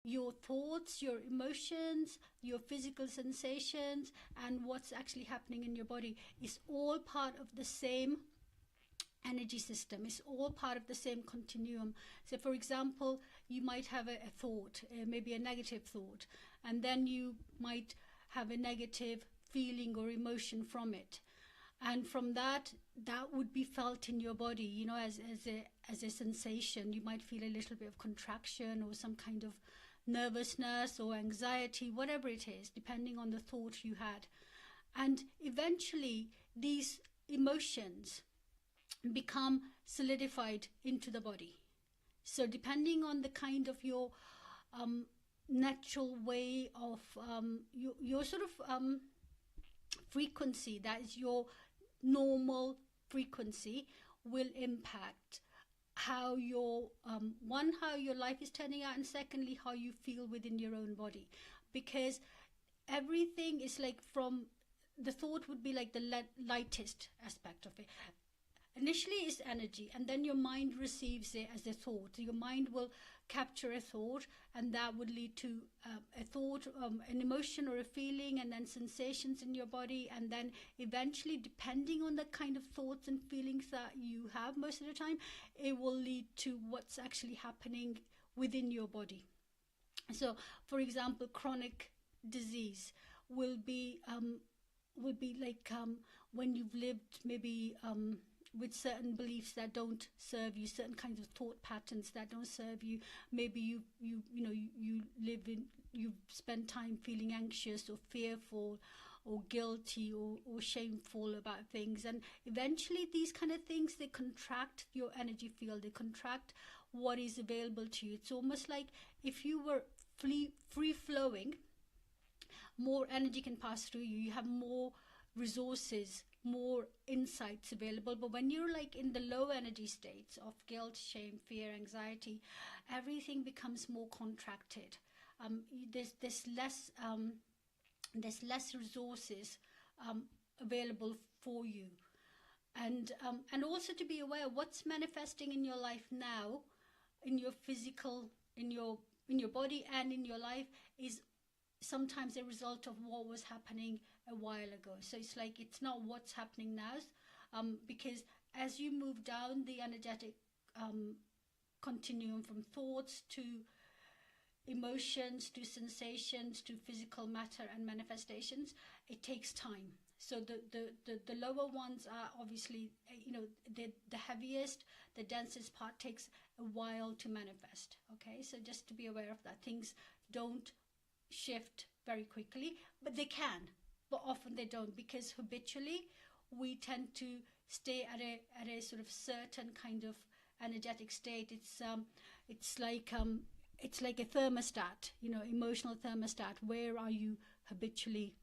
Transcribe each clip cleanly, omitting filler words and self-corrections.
your thoughts, your emotions, your physical sensations, and what's actually happening in your body is all part of the same energy system. It's all part of the same continuum. So for example, you might have a thought, maybe a negative thought, and then you might have a negative feeling or emotion from it, and from that would be felt in your body, you know, as a sensation. You might feel a little bit of contraction or some kind of nervousness or anxiety, whatever it is, depending on the thought you had. And eventually these emotions become solidified into the body. So depending on the kind of your natural way of your sort of frequency, that is your normal frequency, will impact how your one, how your life is turning out, and secondly, how you feel within your own body. Because everything is like, from the thought would be like the lightest aspect of it. Initially it's energy, and then your mind receives it as a thought. Your mind will capture a thought, and that would lead to a thought, an emotion or a feeling, and then sensations in your body, and then eventually, depending on the kind of thoughts and feelings that you have most of the time, it will lead to what's actually happening within your body. So for example, chronic disease will be like when you've lived maybe with certain beliefs that don't serve you, certain kinds of thought patterns that don't serve you. Maybe you spend time feeling anxious or fearful or guilty or shameful about things, and eventually these kind of things, they contract your energy field, they contract what is available to you. It's almost like if you were free flowing, more energy can pass through you, you have more resources, more insights available. But when you're like in the low energy states of guilt, shame, fear, anxiety, everything becomes more contracted. There's less resources available for you, and also to be aware what's manifesting in your life now, in your physical, in your body and in your life, is sometimes a result of what was happening a while ago. So it's like, it's not what's happening now, because as you move down the energetic continuum, from thoughts to emotions to sensations to physical matter and manifestations, it takes time. So the lower ones are obviously, you know, the heaviest, the densest part takes a while to manifest. Okay, so just to be aware of that. Things don't shift very quickly, but they can, but often they don't, because habitually we tend to stay at a sort of certain kind of energetic state. It's like a thermostat, you know, emotional thermostat. Where are you habitually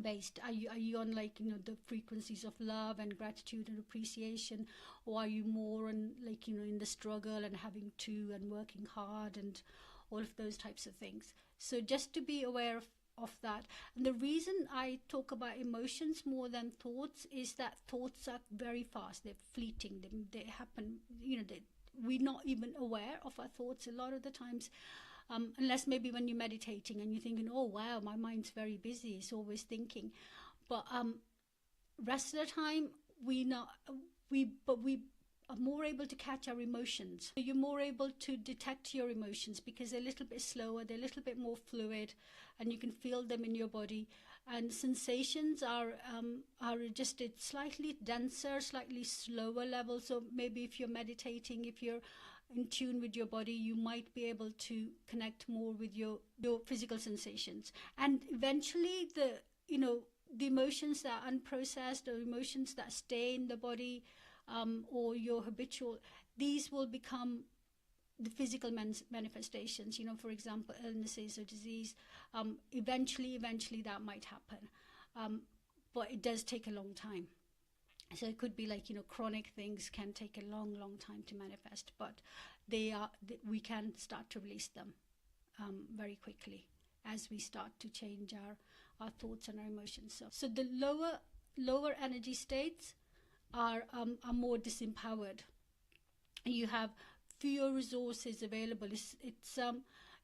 based? Are you on, like, you know, the frequencies of love and gratitude and appreciation, or are you more on, like, you know, in the struggle and having to and working hard and all of those types of things? So just to be aware of that. And the reason I talk about emotions more than thoughts is that thoughts are very fast, they're fleeting, they happen, you know, we're not even aware of our thoughts a lot of the times, unless maybe when you're meditating and you're thinking, oh wow, my mind's very busy, it's always thinking. But rest of the time we are more able to catch our emotions. You're more able to detect your emotions because they're a little bit slower, they're a little bit more fluid, and you can feel them in your body. And sensations are just a slightly denser, slightly slower level. So maybe if you're meditating, if you're in tune with your body, you might be able to connect more with your physical sensations. And eventually the emotions that are unprocessed, or emotions that stay in the body, or your habitual, these will become the physical manifestations. You know, for example, illnesses or disease. Eventually that might happen, but it does take a long time. So it could be like, you know, chronic things can take a long time to manifest, but we can start to release them very quickly as we start to change our thoughts and our emotions. So the lower energy states are more disempowered. You have fewer resources available.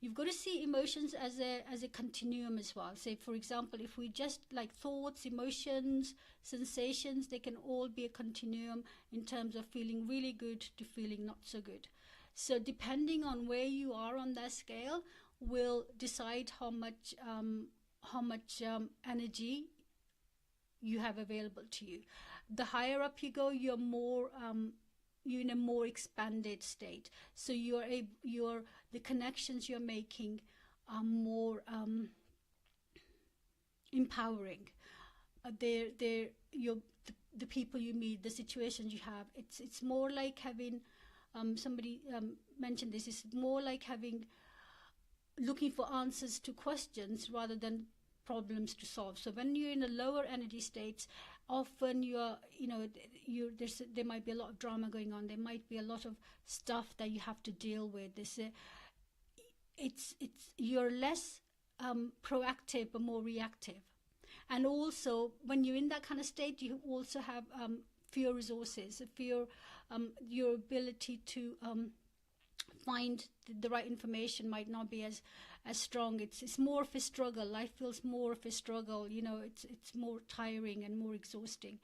you've got to see emotions as a continuum as well. Say, for example, if we just like thoughts, emotions, sensations, they can all be a continuum in terms of feeling really good to feeling not so good. So depending on where you are on that scale will decide how much energy you have available to you. The higher up you go, you're in a more expanded state. So the connections you're making are more empowering. The people you meet, the situations you have. It's more like having. Somebody mentioned this. It's more like looking for answers to questions rather than problems to solve. So when you're in the lower energy states, often there might be a lot of drama going on. There might be a lot of stuff that you have to deal with. You're less proactive but more reactive. And also, when you're in that kind of state, you also have fewer resources, your ability to find the right information might not be as strong. It's more of a struggle. Life feels more of a struggle. It's more tiring and more exhausting.